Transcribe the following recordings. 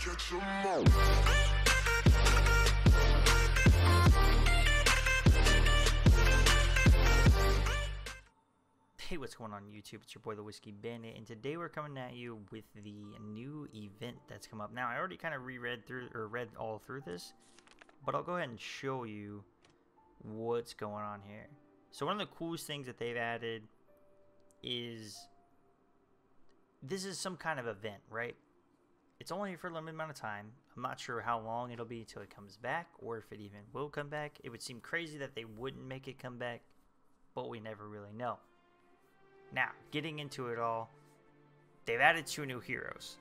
Catch 'em all. Hey, what's going on YouTube? It's your boy the Whiskey Bandit, and today we're coming at you with the new event that's come up. Now, I already kind of read all through this, but I'll go ahead and show you what's going on here. So one of the coolest things that they've added is this is some kind of event, right? It's only for a limited amount of time. I'm not sure how long it'll be until it comes back, or if it even will come back. It would seem crazy that they wouldn't make it come back, but we never really know. Now, getting into it all, they've added 2 new heroes.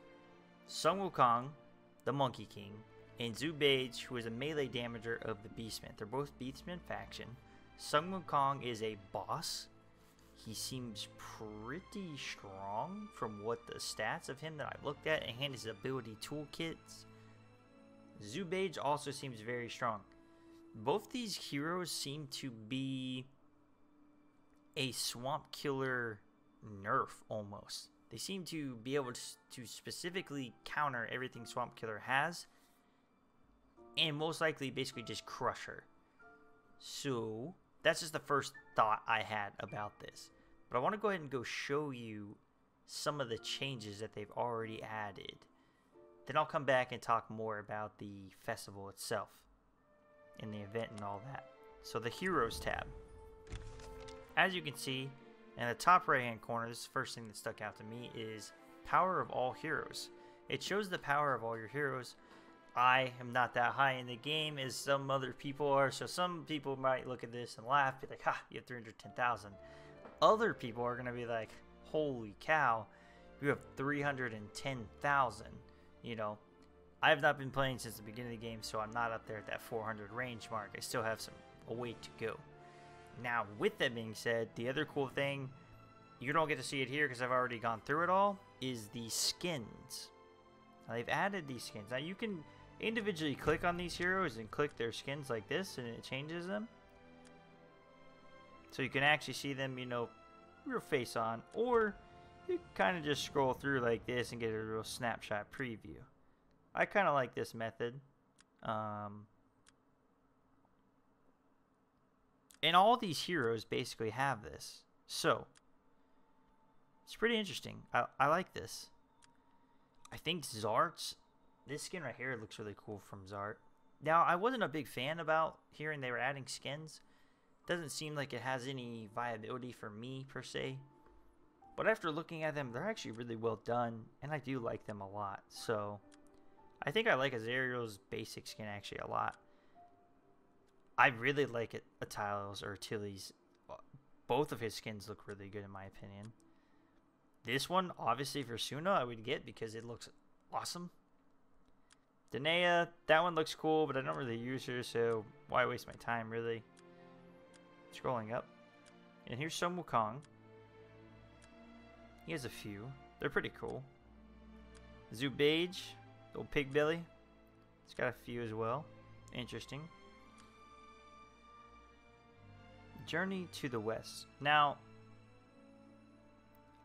Wukong, the Monkey King, and Zubage, who is a melee damager of the Beastmen. They're both Beastmen faction. Wukong is a boss. He seems pretty strong from what the stats of him that I've looked at and his ability toolkits. Zubage also seems very strong. Both these heroes seem to be a swamp killer nerf almost. They seem to be able to specifically counter everything swamp killer has, and most likely basically just crush her. So that's just the first thought I had about this. But I want to go ahead and go show you some of the changes that they've already added. Then I'll come back and talk more about the festival itself and the event and all that. So the Heroes tab. As you can see, in the top right hand corner, this is the first thing that stuck out to me, is Power of All Heroes. It shows the power of all your heroes. I am not that high in the game as some other people are, so some people might look at this and laugh, be like, ha, you have 310,000. Other people are going to be like, holy cow, you have 310,000. You know, I have not been playing since the beginning of the game, so I'm not up there at that 400 range mark. I still have a way to go. Now, with that being said, the other cool thing, you don't get to see it here because I've already gone through it all, is the skins. Now, they've added these skins. Now, you can individually click on these heroes and click their skins like this, and it changes them. So you can actually see them, you know, real face on, or you kind of just scroll through like this and get a real snapshot preview. I kind of like this method. And all these heroes basically have this. So, it's pretty interesting. I like this. I think Zart's, this skin right here looks really cool from Zart. Now, I wasn't a big fan about hearing they were adding skins. Doesn't seem like it has any viability for me, per se. But after looking at them, they're actually really well done. And I do like them a lot. So, I think I like Azariel's basic skin actually a lot. I really like it, Attiles or Tilly's. Both of his skins look really good in my opinion. This one, obviously for Suna, I would get because it looks awesome. Danae, that one looks cool, but I don't really use her, so why waste my time, really? Scrolling up. And here's some Wukong. He has a few. They're pretty cool. Zubage, little pig belly. He's got a few as well. Interesting. Journey to the West. Now,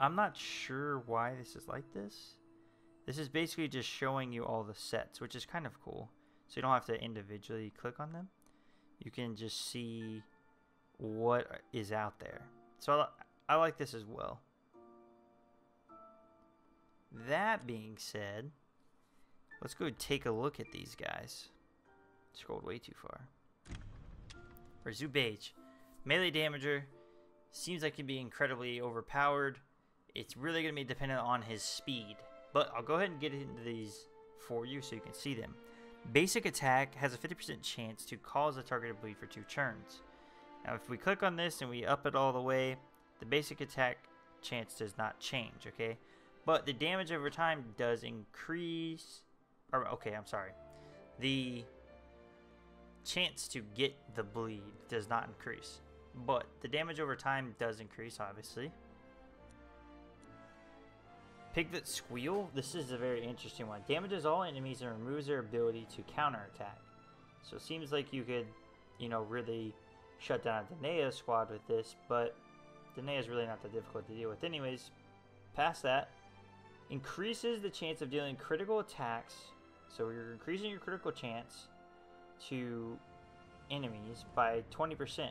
I'm not sure why this is like this. This is basically just showing you all the sets, which is kind of cool. So you don't have to individually click on them. You can just see what is out there. So I like this as well. That being said, let's go take a look at these guys. Scrolled way too far. For Zubage. Melee damager, seems like he'd be incredibly overpowered. It's really going to be dependent on his speed. But I'll go ahead and get into these for you so you can see them. Basic attack has a 50% chance to cause a target to bleed for 2 turns. Now if we click on this and we up it all the way, the basic attack chance does not change, okay? But the damage over time does increase. Or, okay, I'm sorry. The chance to get the bleed does not increase. But the damage over time does increase, obviously. Piglet Squeal. This is a very interesting one. Damages all enemies and removes their ability to counterattack. So it seems like you could, you know, really shut down Danae's squad with this. But Danae is really not that difficult to deal with. Anyways, past that. Increases the chance of dealing critical attacks. So you're increasing your critical chance to enemies by 20%.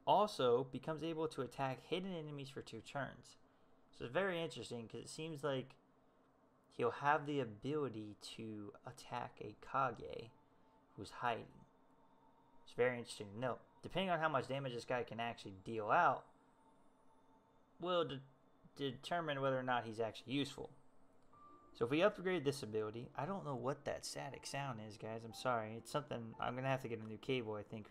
Also becomes able to attack hidden enemies for 2 turns. So it's very interesting because it seems like he'll have the ability to attack a Kage who's hiding. It's very interesting to note. Depending on how much damage this guy can actually deal out will determine whether or not he's actually useful. So if we upgrade this ability, I don't know what that static sound is, guys. I'm sorry. It's something, I'm going to have to get a new cable, I think.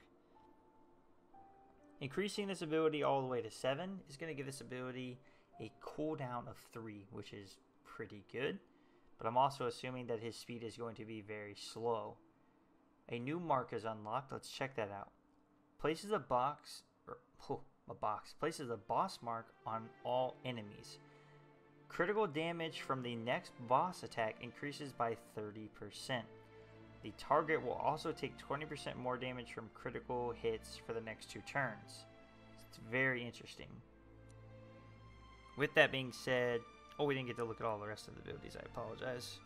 Increasing this ability all the way to 7 is going to give this ability a cooldown of 3, which is pretty good. But I'm also assuming that his speed is going to be very slow. A new mark is unlocked. Let's check that out. Places a boss mark on all enemies. Critical damage from the next boss attack increases by 30%. The target will also take 20% more damage from critical hits for the next 2 turns. It's very interesting. With that being said, oh, we didn't get to look at all the rest of the abilities. I apologize.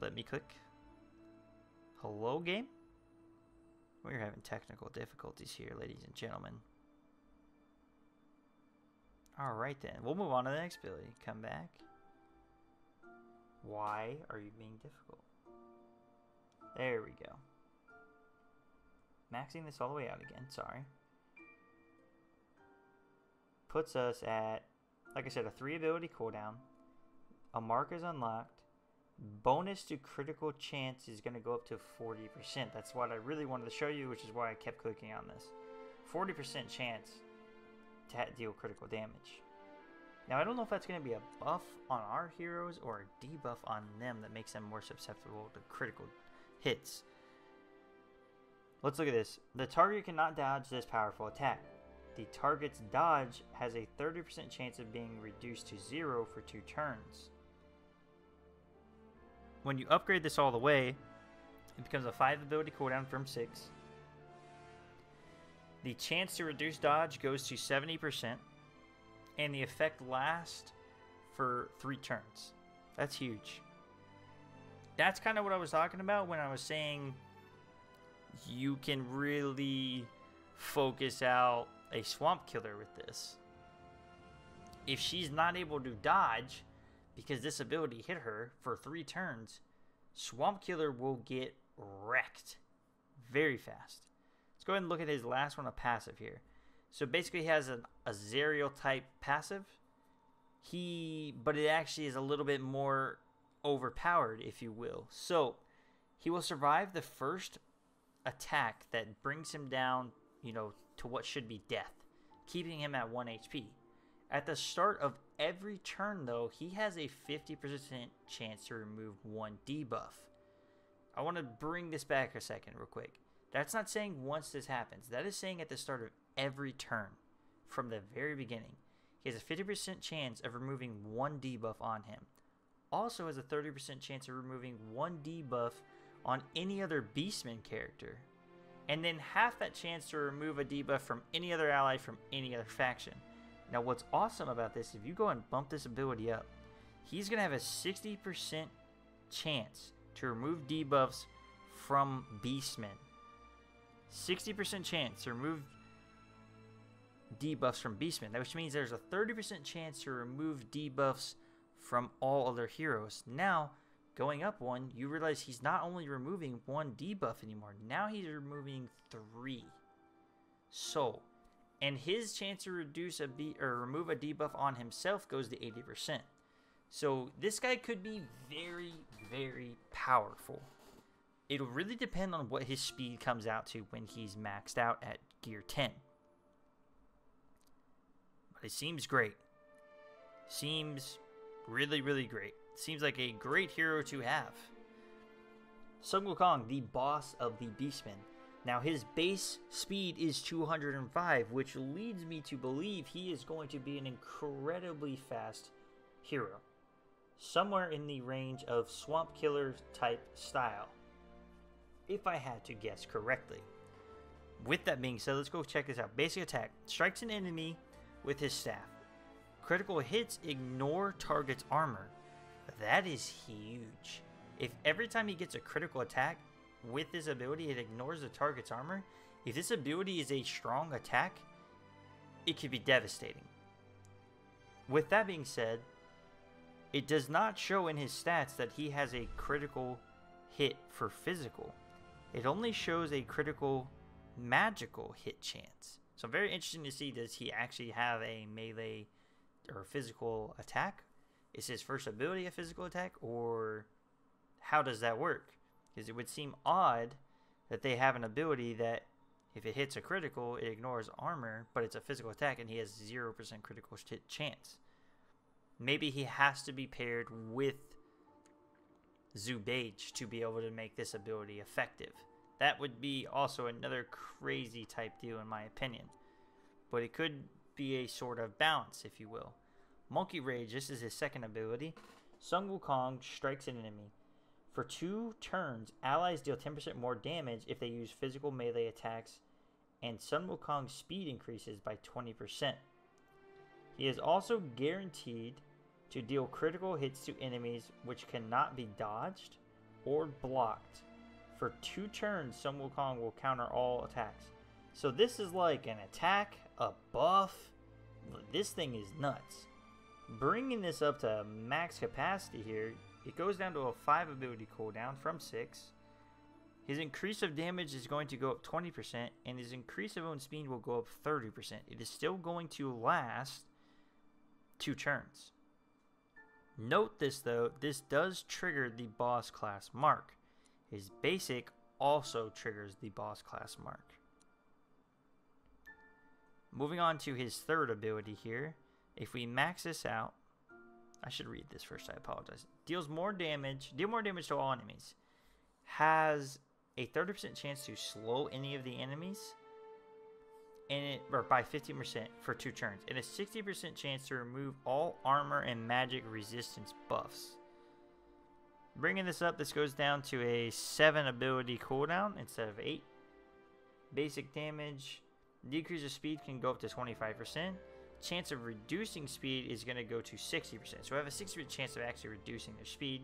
Let me click. Hello, game? We're having technical difficulties here, ladies and gentlemen. Alright then, we'll move on to the next ability. Come back. Why are you being difficult? There we go. Maxing this all the way out again, sorry. Puts us at, like I said, a 3 ability cooldown. A mark is unlocked. Bonus to critical chance is going to go up to 40%. That's what I really wanted to show you, which is why I kept clicking on this. 40% chance to deal critical damage. Now, I don't know if that's going to be a buff on our heroes or a debuff on them that makes them more susceptible to critical hits. Let's look at this. The target cannot dodge this powerful attack. The target's dodge has a 30% chance of being reduced to 0 for 2 turns. When you upgrade this all the way, it becomes a 5 ability cooldown from 6. The chance to reduce dodge goes to 70%, and the effect lasts for 3 turns. That's huge. That's kind of what I was talking about when I was saying you can really focus out a swamp killer with this. If she's not able to dodge because this ability hit her for 3 turns, swamp killer will get wrecked very fast. Let's go ahead and look at his last one, a passive here. So basically he has a Zerial type passive. But it actually is a little bit more overpowered, if you will. So he will survive the first attack that brings him down, to what should be death, keeping him at 1 HP. At the start of every turn, though, he has a 50% chance to remove 1 debuff. I want to bring this back a second real quick. That's not saying once this happens. That is saying at the start of every turn from the very beginning. He has a 50% chance of removing 1 debuff on him. Also has a 30% chance of removing 1 debuff on any other Beastman character. And then half that chance to remove a debuff from any other ally from any other faction. Now what's awesome about this, if you go and bump this ability up, he's going to have a 60% chance to remove debuffs from Beastmen. 60% chance to remove debuffs from Beastmen, which means there's a 30% chance to remove debuffs from all other heroes. Now, going up 1, you realize he's not only removing 1 debuff anymore, now he's removing 3. So, and his chance to remove a debuff on himself goes to 80%. So this guy could be very, very powerful. It'll really depend on what his speed comes out to when he's maxed out at gear 10. But it seems great. Seems really, really great. Seems like a great hero to have. Sun Wukong, the boss of the Beastmen. Now his base speed is 205, which leads me to believe he is going to be an incredibly fast hero. Somewhere in the range of Swamp Killer type style, if I had to guess correctly. With that being said, let's go check this out. Basic attack. Strikes an enemy with his staff. Critical hits ignore target's armor. That is huge. If every time he gets a critical attack with this ability, it ignores the target's armor, if this ability is a strong attack, it could be devastating. With that being said, it does not show in his stats that he has a critical hit for physical. It only shows a critical magical hit chance. So very interesting to see, does he actually have a melee or physical attack? Is his first ability a physical attack, or how does that work? Because it would seem odd that they have an ability that if it hits a critical, it ignores armor, but it's a physical attack and he has 0% critical hit chance. Maybe he has to be paired with Zubage to be able to make this ability effective. That would be also another crazy type deal in my opinion. But it could be a sort of balance, if you will. Monkey Rage, this is his second ability. Sun Wukong strikes an enemy. For 2 turns, allies deal 10% more damage if they use physical melee attacks, and Sun Wukong's speed increases by 20%. He is also guaranteed to deal critical hits to enemies which cannot be dodged or blocked. For 2 turns, Sun Wukong will counter all attacks. So this is like an attack, a buff. This thing is nuts. Bringing this up to max capacity here, it goes down to a 5 ability cooldown from 6. His increase of damage is going to go up 20%, and his increase of own speed will go up 30%. It is still going to last 2 turns. Note this though, this does trigger the boss class mark. His basic also triggers the boss class mark. Moving on to his third ability here. If we max this out, I should read this first, I apologize. Deal more damage to all enemies. Has a 30% chance to slow any of the enemies, or by 15% for 2 turns, and a 60% chance to remove all armor and magic resistance buffs. Bringing this up, this goes down to a 7 ability cooldown instead of 8. Basic damage, decrease of speed can go up to 25%. Chance of reducing speed is going to go to 60%. So I have a 60% chance of actually reducing their speed.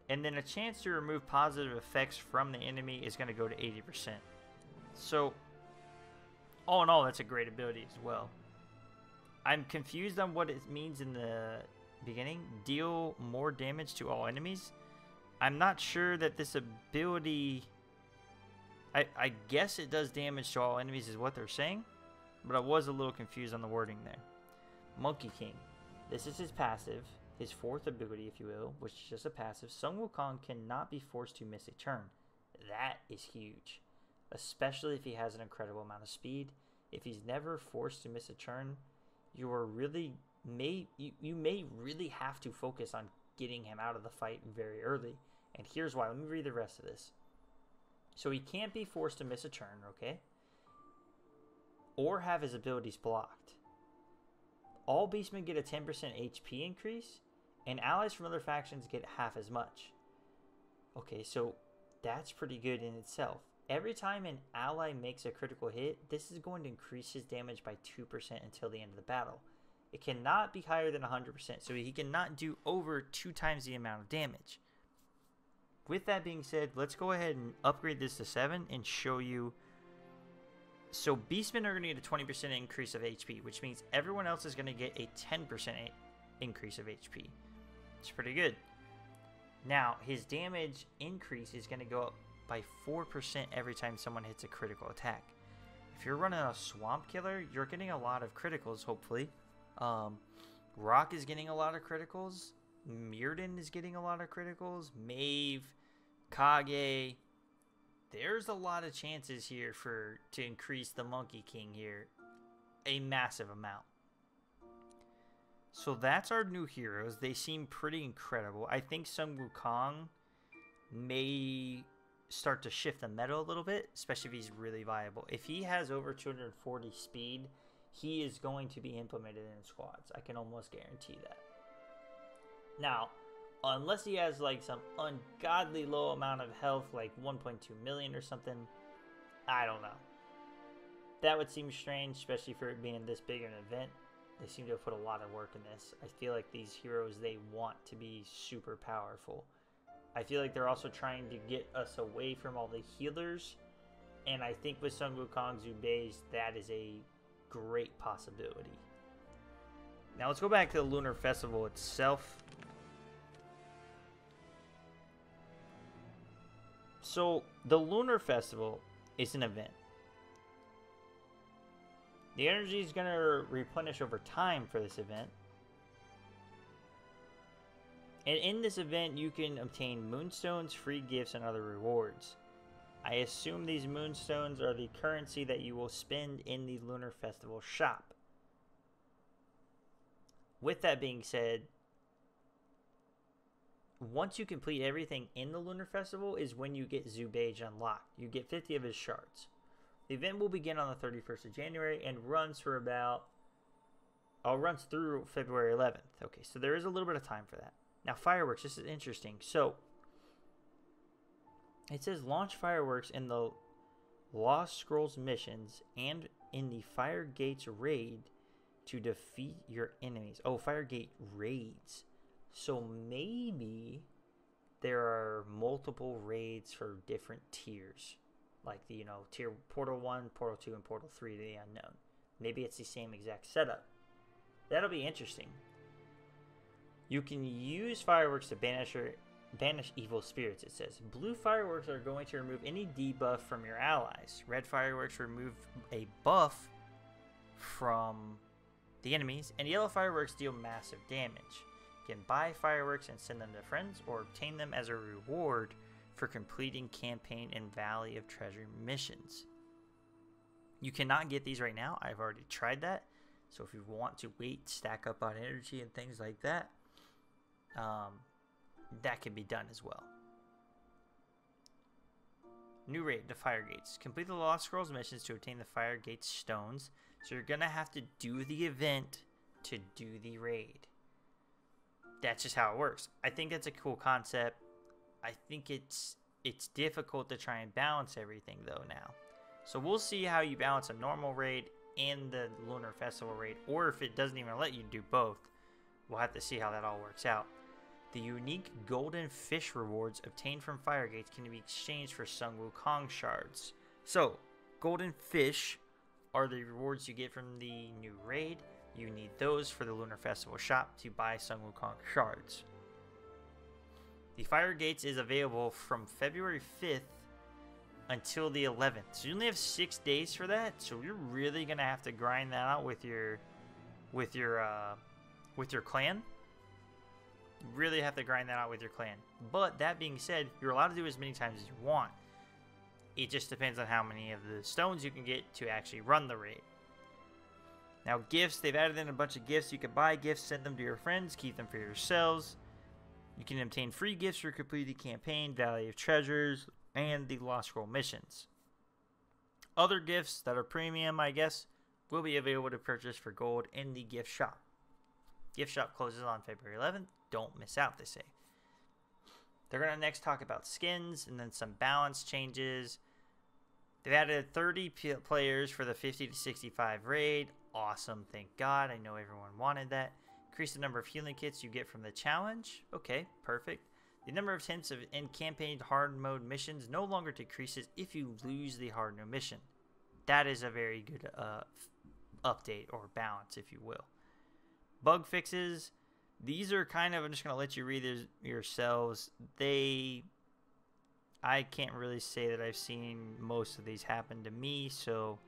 And then a chance to remove positive effects from the enemy is going to go to 80%. So all in all, that's a great ability as well. I'm confused on what it means in the beginning. Deal more damage to all enemies. I'm not sure that this ability... I guess it does damage to all enemies is what they're saying. But I was a little confused on the wording there. Monkey King. This is his passive. His 4th ability, if you will, which is just a passive. Sun Wukong cannot be forced to miss a turn. That is huge. Especially if he has an incredible amount of speed. If he's never forced to miss a turn, you may really have to focus on getting him out of the fight very early. And here's why. Let me read the rest of this. So he can't be forced to miss a turn, okay? Or have his abilities blocked. All beastmen get a 10% HP increase, and allies from other factions get half as much. Okay, so that's pretty good in itself. Every time an ally makes a critical hit, this is going to increase his damage by 2% until the end of the battle. It cannot be higher than 100%, so he cannot do over 2 times the amount of damage. With that being said, let's go ahead and upgrade this to 7 and show you. So beastmen are going to get a 20% increase of HP, which means everyone else is going to get a 10% increase of HP. It's pretty good. Now, his damage increase is going to go up by 4% every time someone hits a critical attack. If you're running a Swamp Killer, you're getting a lot of criticals, hopefully. Rock is getting a lot of criticals. Mirrodin is getting a lot of criticals. Maeve, Kage. There's a lot of chances here to increase the Monkey King here a massive amount. So that's our new heroes. They seem pretty incredible. I think Sun Wukong may start to shift the meta a little bit, especially if he's really viable. If he has over 240 speed, he is going to be implemented in squads. I can almost guarantee that. Now, unless he has like some ungodly low amount of health, like 1.2 million or something, I don't know. That would seem strange, especially for it being this big an event. They seem to have put a lot of work in this. I feel like these heroes, they want to be super powerful. I feel like they're also trying to get us away from all the healers. And I think with Sun Wukong Zubei's, that is a great possibility. Now let's go back to the Lunar Festival itself. So the Lunar Festival is an event. The energy is going to replenish over time for this event. And in this event, you can obtain moonstones, free gifts, and other rewards. I assume these moonstones are the currency that you will spend in the Lunar Festival shop. With that being said, once you complete everything in the Lunar Festival is when you get Zubage unlocked. You get 50 of his shards. The event will begin on the 31st of January and runs for runs through February 11th. Okay, so there is a little bit of time for that. Now, fireworks, this is interesting. So, it says launch fireworks in the Lost Scrolls missions and in the Fire Gates raid to defeat your enemies. Oh, Firegate raids. So maybe there are multiple raids for different tiers. Like the, tier Portal 1, Portal 2, and Portal 3 to the unknown. Maybe it's the same exact setup. That'll be interesting. You can use fireworks to banish evil spirits, it says. Blue fireworks are going to remove any debuff from your allies. Red fireworks remove a buff from the enemies. And yellow fireworks deal massive damage. You can buy fireworks and send them to friends or obtain them as a reward for completing campaign and Valley of Treasure missions. You cannot get these right now. I've already tried that. So if you want to wait, stack up on energy and things like that, that can be done as well. New raid, the Fire Gates. Complete the Lost Scrolls missions to obtain the Fire Gates stones. So you're going to have to do the event to do the raid. That's just how it works. I think that's a cool concept. I think it's difficult to try and balance everything though now. So we'll see how you balance a normal raid and the Lunar Festival raid, or if it doesn't even let you do both. We'll have to see how that all works out. The unique golden fish rewards obtained from Fire Gates can be exchanged for Sun Wukong shards. So, golden fish are the rewards you get from the new raid. You need those for the Lunar Festival shop to buy Sun Wukong shards. The Fire Gates is available from February 5th until the 11th. So you only have 6 days for that. So you're really gonna have to grind that out with your clan. You really have to grind that out with your clan. But that being said, you're allowed to do as many times as you want. It just depends on how many of the stones you can get to actually run the raid. Now gifts, they've added in a bunch of gifts. You can buy gifts, send them to your friends, keep them for yourselves. You can obtain free gifts for completing the campaign, Valley of Treasures, and the Lost Scroll missions. Other gifts that are premium, I guess, will be available to purchase for gold in the gift shop. Gift shop closes on February 11th. Don't miss out, they say. They're going to next talk about skins and then some balance changes. They've added 30 players for the 50 to 65 raid. Awesome, thank God. I know everyone wanted that. Increase the number of healing kits you get from the challenge. Okay, perfect. The number of attempts of in-campaign hard mode missions no longer decreases if you lose the hard mode mission. That is a very good update or balance, if you will. Bug fixes. These are kind of, I'm just going to let you read these yourselves. I can't really say that I've seen most of these happen to me, so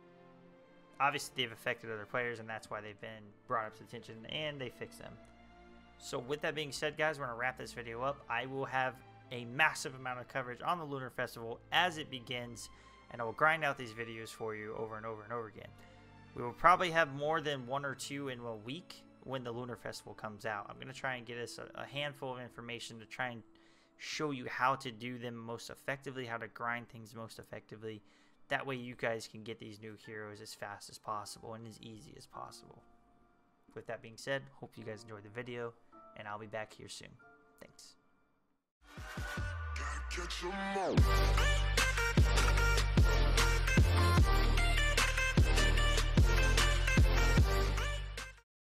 obviously they've affected other players, and that's why they've been brought up to attention, and they fix them. So with that being said, guys, we're going to wrap this video up. I will have a massive amount of coverage on the Lunar Festival as it begins, and I will grind out these videos for you over and over and over again. We will probably have more than 1 or 2 in a week when the Lunar Festival comes out. I'm going to try and get us a handful of information to try and show you how to do them most effectively, how to grind things most effectively. That way you guys can get these new heroes as fast as possible and as easy as possible. With that being said, hope you guys enjoyed the video, and I'll be back here soon. Thanks.